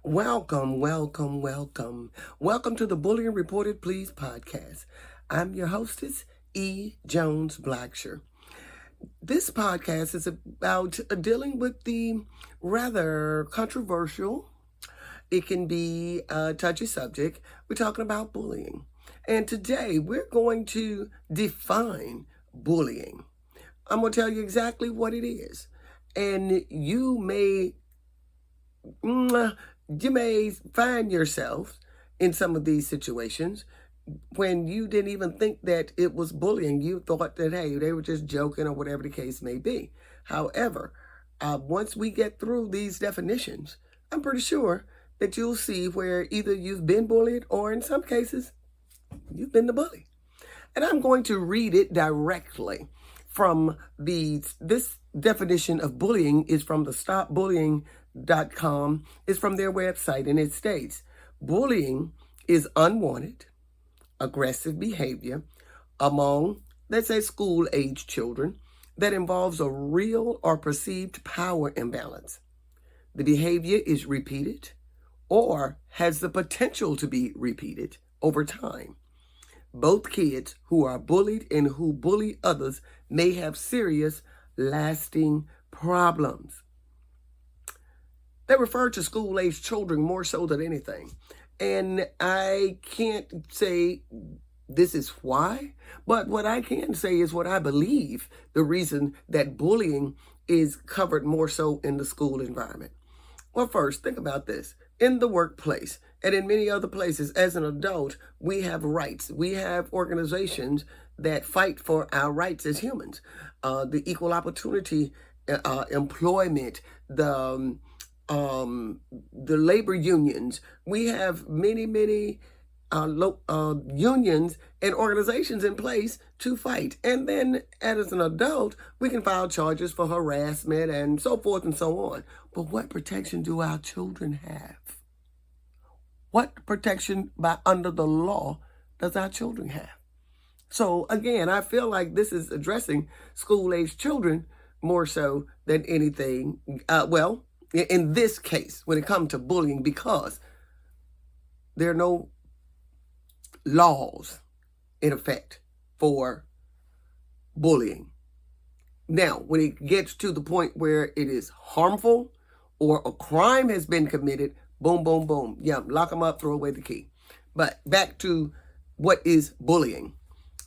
Welcome, welcome, welcome. Welcome to the Bullying Reported Please podcast. I'm your hostess, E. Jones Blacksher. This podcast is about dealing with the rather controversial, it can be a touchy subject. We're talking about bullying. And today we're going to define bullying. I'm going to tell you exactly what it is. And you may find yourself in some of these situations when you didn't even think that it was bullying. You thought that, hey, they were just joking or whatever the case may be. However, once we get through these definitions, I'm pretty sure that you'll see where either you've been bullied or in some cases, you've been the bully. And I'm going to read it directly from this definition of bullying is from the stopbullying.com. It's from their website, and it states, bullying is unwanted, aggressive behavior among, let's say, school-age children that involves a real or perceived power imbalance. The behavior is repeated or has the potential to be repeated over time. Both kids who are bullied and who bully others may have serious, lasting problems. They refer to school-age children more so than anything. And I can't say this is why, but what I can say is what I believe the reason that bullying is covered more so in the school environment. Well, first, think about this. In the workplace and in many other places, as an adult, we have rights. We have organizations that fight for our rights as humans. The equal opportunity employment, the labor unions. We have many unions and organizations in place to fight. And then as an adult, we can file charges for harassment and so forth and so on. But what protection do our children have? What protection under the law does our children have? So again, I feel like this is addressing school-age children more so than anything. In this case, when it comes to bullying, because there are no laws in effect for bullying. Now, when it gets to the point where it is harmful or a crime has been committed, boom, boom, boom. Yeah, lock them up, throw away the key. But back to what is bullying.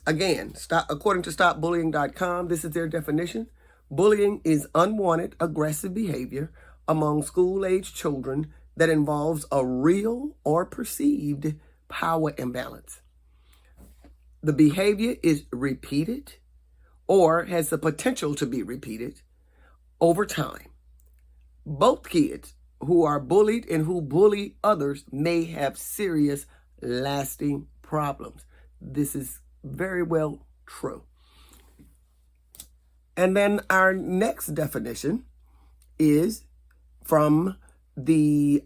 Again, according to stopbullying.com, this is their definition. Bullying is unwanted, aggressive behavior among school-age children that involves a real or perceived power imbalance. The behavior is repeated or has the potential to be repeated over time. Both kids who are bullied and who bully others may have serious, lasting problems. This is very well true. And then our next definition is from the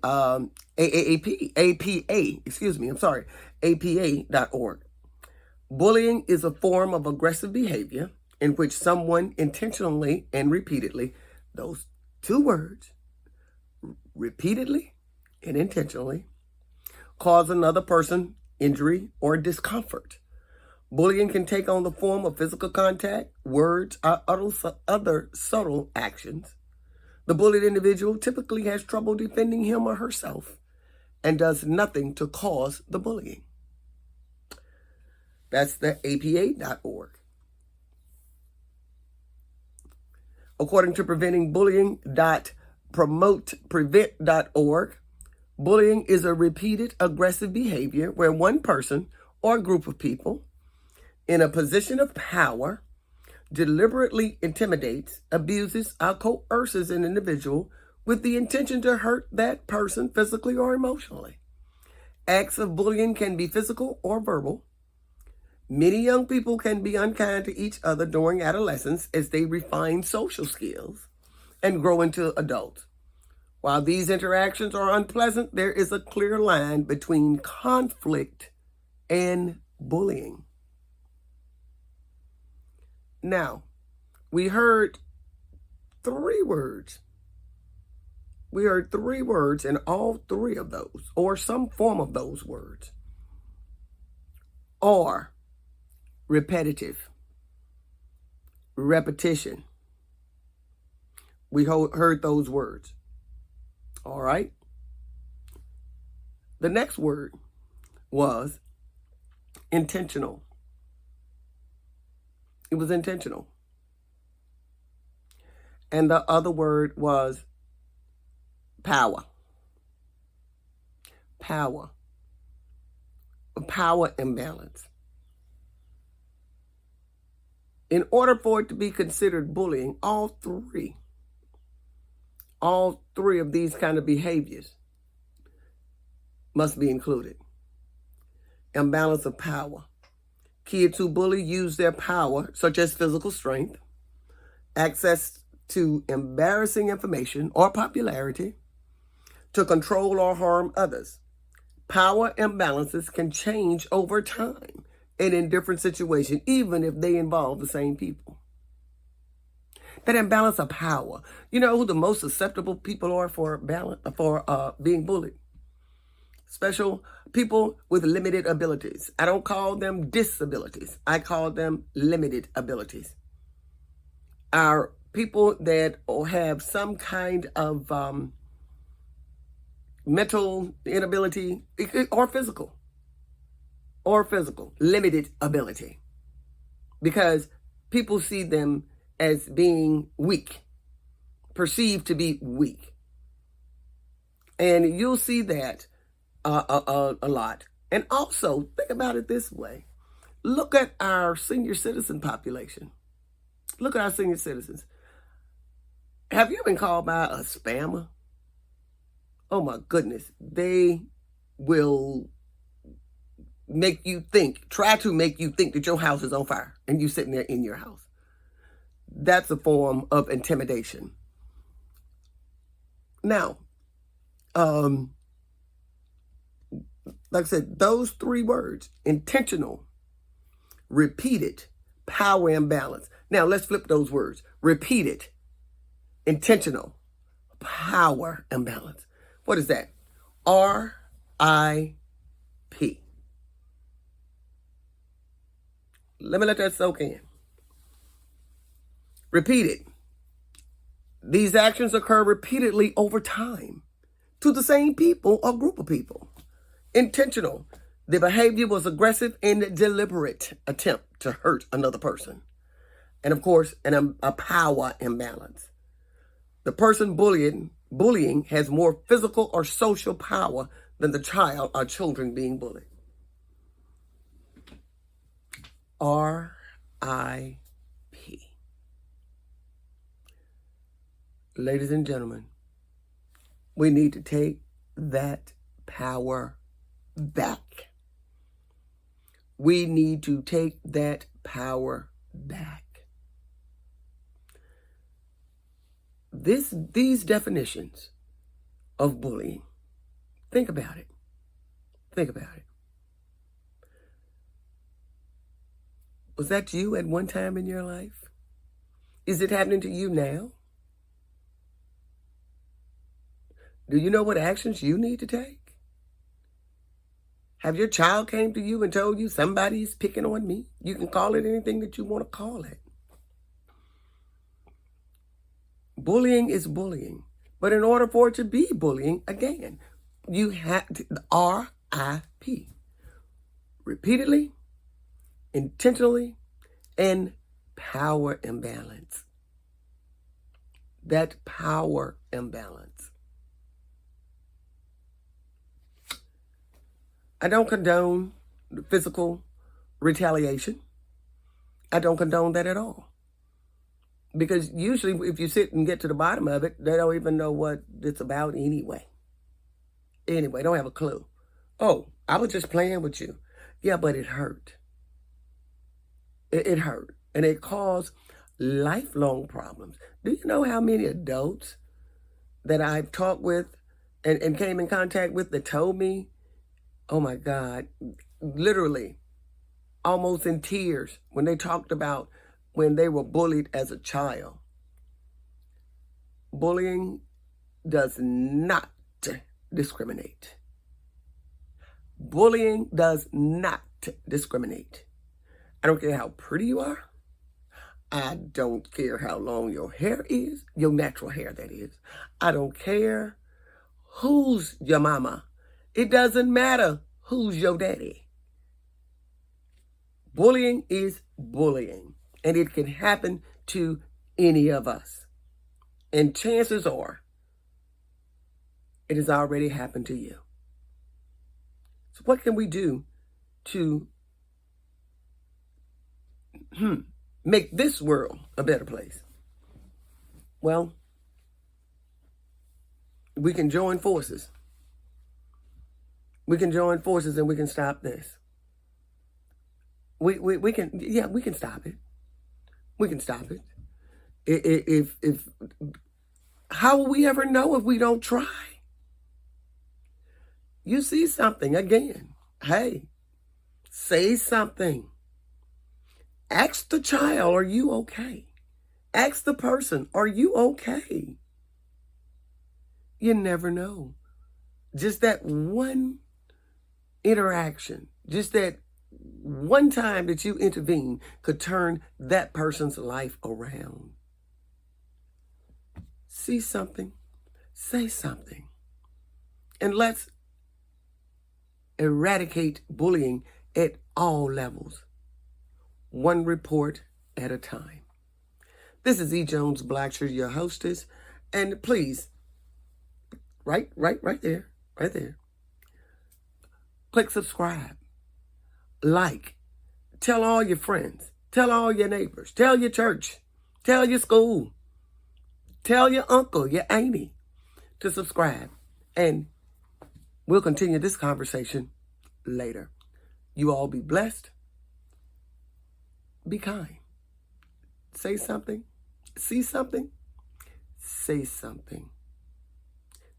APA.org. Bullying is a form of aggressive behavior in which someone intentionally and repeatedly, those two words, repeatedly and intentionally, cause another person injury or discomfort. Bullying can take on the form of physical contact, words, or other subtle actions. The bullied individual typically has trouble defending him or herself and does nothing to cause the bullying. That's the APA.org. According to preventingbullying.prevent.org, bullying is a repeated aggressive behavior where one person or group of people in a position of power deliberately intimidates, abuses, or coerces an individual with the intention to hurt that person physically or emotionally. Acts of bullying can be physical or verbal. Many young people can be unkind to each other during adolescence as they refine social skills and grow into adults. While these interactions are unpleasant, there is a clear line between conflict and bullying. Now, we heard three words We heard three words, and all three of those, or some form of those words, are repetitive, repetition. We heard those words. All right. The next word was intentional. It was intentional. And the other word was power. Power. Power imbalance. In order for it to be considered bullying, all three of these kind of behaviors must be included. Imbalance of power. Kids who bully use their power, such as physical strength, access to embarrassing information or popularity, to control or harm others. Power imbalances can change over time and in different situations, even if they involve the same people. That imbalance of power. You know who the most susceptible people are for being bullied? Special people with limited abilities. I don't call them disabilities. I call them limited abilities. Our people that have some kind of mental inability or physical, limited ability. Because people see them as being weak, perceived to be weak. And you'll see that a lot. And also, think about it this way. Look at our senior citizen population. Look at our senior citizens. Have you been called by a spammer? Oh my goodness. They will try to make you think that your house is on fire and you sitting there in your house. That's a form of intimidation. Now, like I said, those three words, intentional, repeated, power imbalance. Now, let's flip those words. Repeated, intentional, power imbalance. What is that? RIP. Let me let that soak in. Repeated. These actions occur repeatedly over time to the same people or group of people. Intentional. The behavior was aggressive and deliberate attempt to hurt another person. And of course, a power imbalance. The person bullying has more physical or social power than the child or children being bullied. RIP. Ladies and gentlemen, we need to take that power back. We need to take that power back. These definitions of bullying, think about it. Think about it. Was that you at one time in your life? Is it happening to you now? Do you know what actions you need to take? Have your child came to you and told you somebody's picking on me? You can call it anything that you want to call it. Bullying is bullying. But in order for it to be bullying, again, you have to, RIP. Repeatedly, intentionally, and power imbalance. That power imbalance. I don't condone physical retaliation. I don't condone that at all. Because usually if you sit and get to the bottom of it, they don't even know what it's about anyway. Anyway, don't have a clue. Oh, I was just playing with you. Yeah, but it hurt. It hurt. And it caused lifelong problems. Do you know how many adults that I've talked with and came in contact with that told me, oh my God, literally almost in tears when they talked about when they were bullied as a child. Bullying does not discriminate. Bullying does not discriminate. I don't care how pretty you are. I don't care how long your hair is, your natural hair, that is. I don't care who's your mama. It doesn't matter who's your daddy. Bullying is bullying, and it can happen to any of us. And chances are, it has already happened to you. So what can we do to make this world a better place? Well, we can join forces. We can join forces and we can stop this. We can stop it. We can stop it. If how will we ever know if we don't try? You see something again. Hey, say something. Ask the child, are you okay? Ask the person, are you okay? You never know. Just that one interaction, just that one time that you intervene could turn that person's life around. See something, say something, and let's eradicate bullying at all levels, one report at a time. This is E. Jones Blackshear, your hostess, and please, right there, click subscribe, like, tell all your friends, tell all your neighbors, tell your church, tell your school, tell your uncle, your auntie to subscribe, and we'll continue this conversation later. You all be blessed. Be kind. Say something. See something. Say something.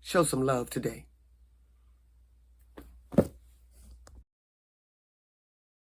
Show some love today.